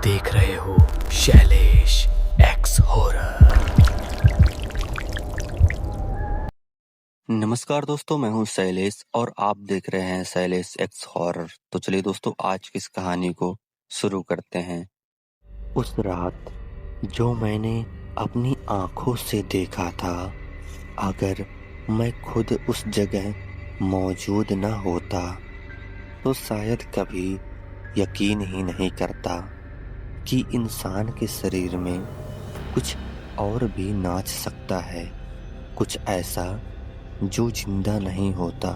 देख रहे हो शैलेश एक्स हॉरर। नमस्कार दोस्तों, मैं हूं शैलेश और आप देख रहे हैं शैलेश एक्स हॉरर। तो चलिए दोस्तों, आज की इस कहानी को शुरू करते हैं। उस रात जो मैंने अपनी आंखों से देखा था, अगर मैं खुद उस जगह मौजूद न होता तो शायद कभी यकीन ही नहीं करता कि इंसान के शरीर में कुछ और भी नाच सकता है, कुछ ऐसा जो जिंदा नहीं होता।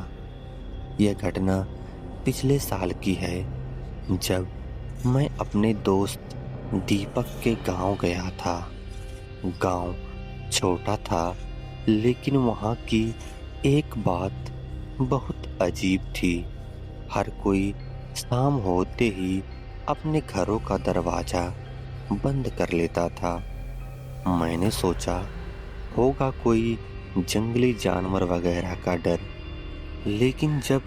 यह घटना पिछले साल की है, जब मैं अपने दोस्त दीपक के गांव गया था। गांव छोटा था, लेकिन वहां की एक बात बहुत अजीब थी। हर कोई शाम होते ही अपने घरों का दरवाजा बंद कर लेता था। मैंने सोचा होगा कोई जंगली जानवर वगैरह का डर, लेकिन जब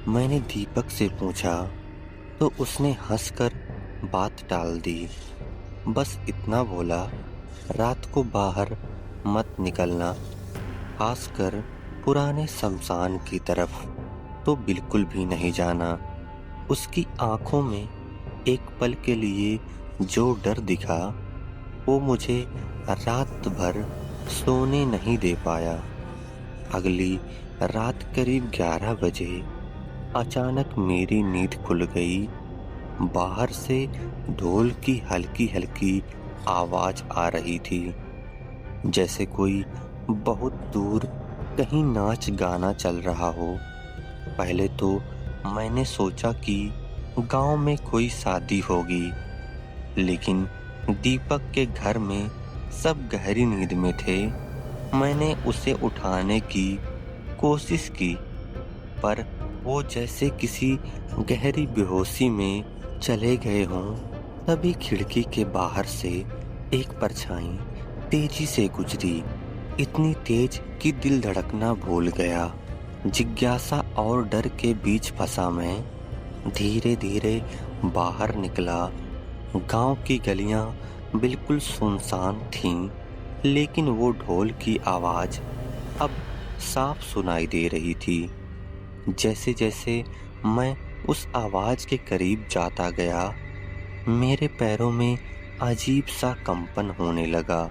मैंने दीपक से पूछा तो उसने हंसकर बात टाल दी। बस इतना बोला, रात को बाहर मत निकलना, खासकर पुराने शमशान की तरफ तो बिल्कुल भी नहीं जाना। उसकी आंखों में एक पल के लिए जो डर दिखा, वो मुझे रात भर सोने नहीं दे पाया। अगली रात करीब 11 बजे अचानक मेरी नींद खुल गई। बाहर से ढोल की हल्की हल्की आवाज आ रही थी, जैसे कोई बहुत दूर कहीं नाच गाना चल रहा हो। पहले तो मैंने सोचा कि गांव में कोई शादी होगी, लेकिन दीपक के घर में सब गहरी नींद में थे। मैंने उसे उठाने की कोशिश की, पर वो जैसे किसी गहरी बेहोशी में चले गए हों। तभी खिड़की के बाहर से एक परछाई तेजी से गुजरी, इतनी तेज कि दिल धड़कना भूल गया। जिज्ञासा और डर के बीच फंसा मैं धीरे धीरे बाहर निकला। गांव की गलियां बिल्कुल सुनसान थीं, लेकिन वो ढोल की आवाज अब साफ सुनाई दे रही थी। जैसे जैसे मैं उस आवाज के करीब जाता गया, मेरे पैरों में अजीब सा कंपन होने लगा।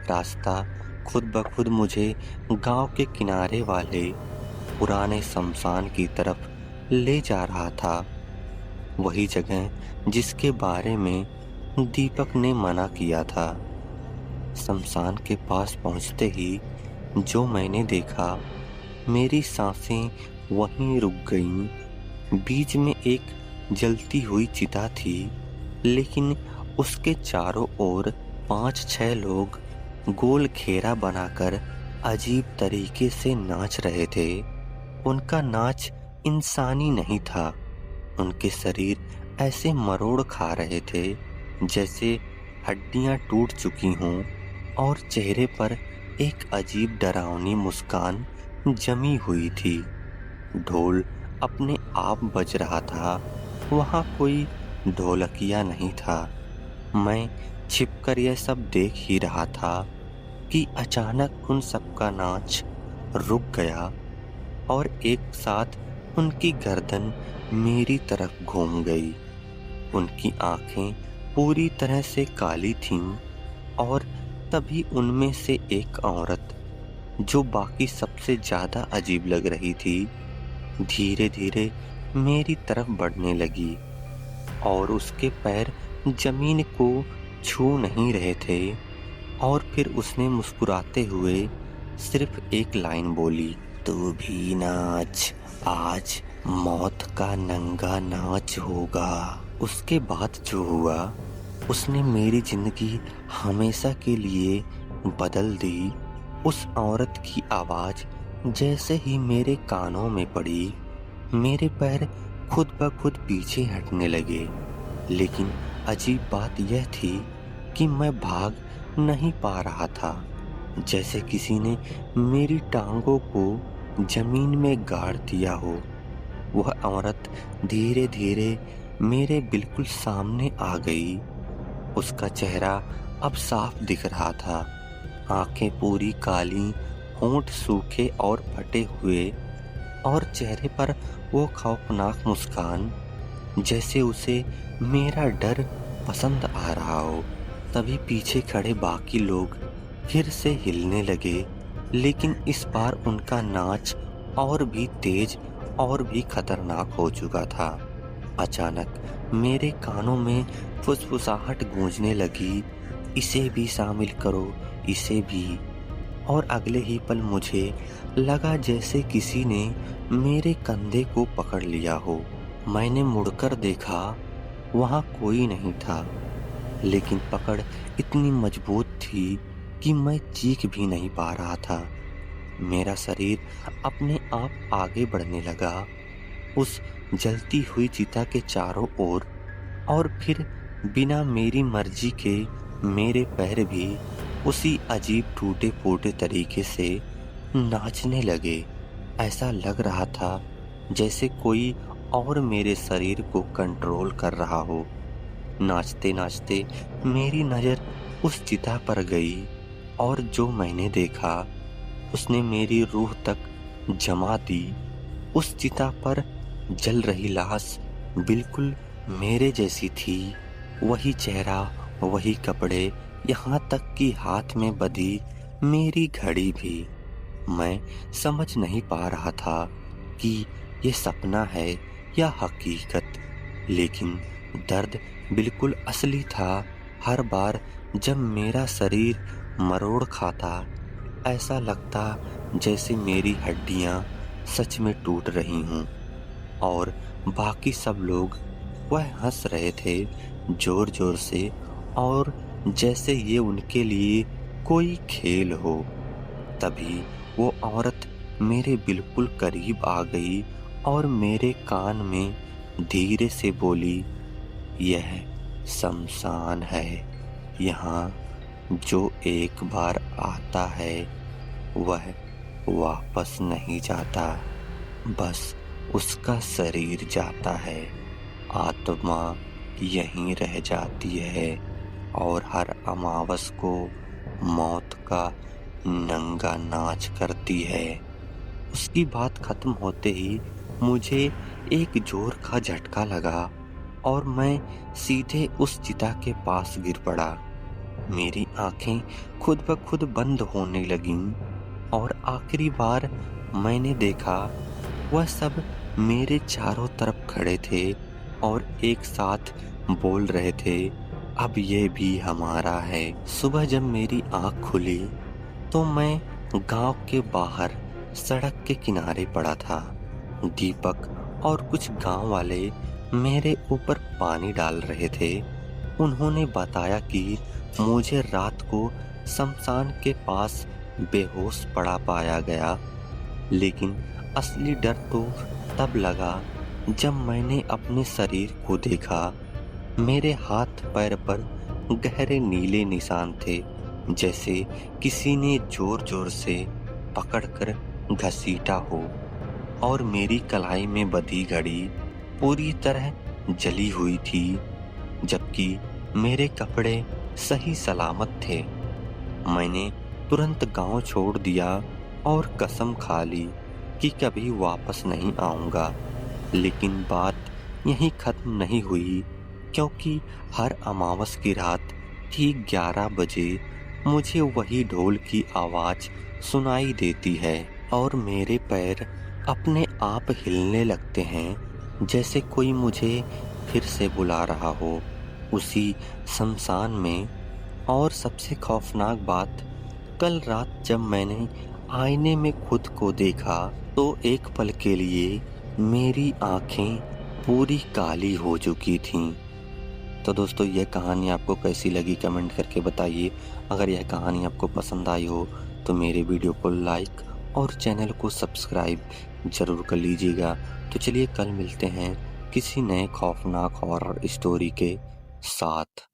रास्ता खुद ब खुद मुझे गांव के किनारे वाले पुराने शमशान की तरफ ले जा रहा था। वही जगह जिसके बारे में दीपक ने मना किया था। शमशान के पास पहुंचते ही जो मैंने देखा, मेरी सांसें वहीं रुक गईं। बीच में एक जलती हुई चिता थी, लेकिन उसके चारों ओर 5-6 लोग गोल घेरा बनाकर अजीब तरीके से नाच रहे थे। उनका नाच इंसानी नहीं था। उनके शरीर ऐसे मरोड़ खा रहे थे जैसे हड्डियां टूट चुकी हों, और चेहरे पर एक अजीब डरावनी मुस्कान जमी हुई थी। ढोल अपने आप बज रहा था, वहां कोई ढोलकिया नहीं था। मैं छिपकर यह सब देख ही रहा था कि अचानक उन सबका नाच रुक गया और एक साथ उनकी गर्दन मेरी तरफ घूम गई। उनकी आंखें पूरी तरह से काली थीं, और तभी उनमें से एक औरत, जो बाकी सबसे ज्यादा अजीब लग रही थी, धीरे धीरे मेरी तरफ बढ़ने लगी और उसके पैर जमीन को छू नहीं रहे थे। और फिर उसने मुस्कुराते हुए सिर्फ एक लाइन बोली, तू भी नाच, आज मौत का नंगा नाच होगा। उसके बाद जो हुआ, उसने मेरी जिंदगी हमेशा के लिए बदल दी। उस औरत की आवाज जैसे ही मेरे कानों में पड़ी, मेरे पैर खुद ब खुद पीछे हटने लगे। लेकिन अजीब बात यह थी कि मैं भाग नहीं पा रहा था, जैसे किसी ने मेरी टांगों को जमीन में गाड़ दिया हो। वह औरत धीरे धीरे मेरे बिल्कुल सामने आ गई उसका चेहरा अब साफ दिख रहा था। आंखें पूरी काली, होंठ सूखे और फटे हुए और चेहरे पर वो खौफनाक मुस्कान, जैसे उसे मेरा डर पसंद आ रहा हो। तभी पीछे खड़े बाकी लोग फिर से हिलने लगे, लेकिन इस बार उनका नाच और भी तेज और भी खतरनाक हो चुका था। अचानक मेरे कानों में फुसफुसाहट गूंजने लगी, इसे भी शामिल करो, इसे भी। और अगले ही पल मुझे लगा जैसे किसी ने मेरे कंधे को पकड़ लिया हो। मैंने मुड़कर देखा, वहां कोई नहीं था, लेकिन पकड़ इतनी मजबूत थी कि मैं चीख भी नहीं पा रहा था। मेरा शरीर अपने आप आगे बढ़ने लगा, उस जलती हुई चिता के चारों ओर, और फिर बिना मेरी मर्जी के मेरे पैर भी उसी अजीब टूटे फूटे तरीके से नाचने लगे। ऐसा लग रहा था जैसे कोई और मेरे शरीर को कंट्रोल कर रहा हो। नाचते नाचते मेरी नज़र उस चिता पर गई, और जो मैंने देखा उसने मेरी रूह तक जमा दी। उस चिता पर जल रही लाश बिल्कुल मेरे जैसी थी, वही चेहरा, वही कपड़े, यहाँ तक कि हाथ में बंधी मेरी घड़ी भी। मैं समझ नहीं पा रहा था कि ये सपना है या हकीकत, लेकिन दर्द बिल्कुल असली था। हर बार जब मेरा शरीर मरोड़ खाता, ऐसा लगता जैसे मेरी हड्डियां सच में टूट रही हूं। और बाकी सब लोग वह हंस रहे थे जोर जोर से, और जैसे ये उनके लिए कोई खेल हो। तभी वो औरत मेरे बिल्कुल करीब आ गई और मेरे कान में धीरे से बोली, यह शमशान है। यहाँ जो एक बार आता है वह वापस नहीं जाता, बस उसका शरीर जाता है, आत्मा यहीं रह जाती है और हर अमावस को मौत का नंगा नाच करती है। उसकी बात खत्म होते ही मुझे एक जोर का झटका लगा और मैं सीधे उस चिता के पास गिर पड़ा। मेरी आंखें खुद ब खुद बंद होने लगीं और आखिरी बार मैंने देखा वह सब मेरे चारों तरफ खड़े थे और एक साथ बोल रहे थे, अब ये भी हमारा है। सुबह जब मेरी आंख खुली तो मैं गांव के बाहर सड़क के किनारे पड़ा था। दीपक और कुछ गांव वाले मेरे ऊपर पानी डाल रहे थे। उन्होंने बताया कि मुझे रात को शमशान के पास बेहोश पड़ा पाया गया, लेकिन असली डर तो तब लगा जब मैंने अपने शरीर को देखा। मेरे हाथ पैर पर गहरे नीले निशान थे, जैसे किसी ने जोर जोर से पकड़कर घसीटा हो, और मेरी कलाई में बंधी घड़ी पूरी तरह जली हुई थी, जबकि मेरे कपड़े सही सलामत थे। मैंने तुरंत गांव छोड़ दिया और कसम खा ली कि कभी वापस नहीं आऊंगा। लेकिन बात यहीं खत्म नहीं हुई, क्योंकि हर अमावस की रात ठीक 11 बजे मुझे वही ढोल की आवाज सुनाई देती है और मेरे पैर अपने आप हिलने लगते हैं, जैसे कोई मुझे फिर से बुला रहा हो उसी शमशान में। और सबसे खौफनाक बात, कल रात जब मैंने आईने में खुद को देखा तो एक पल के लिए मेरी आंखें पूरी काली हो चुकी थीं। तो दोस्तों, यह कहानी आपको कैसी लगी कमेंट करके बताइए। अगर यह कहानी आपको पसंद आई हो तो मेरे वीडियो को लाइक और चैनल को सब्सक्राइब जरूर कर लीजिएगा। तो चलिए कल मिलते हैं किसी नए खौफनाक हॉरर स्टोरी के साथ।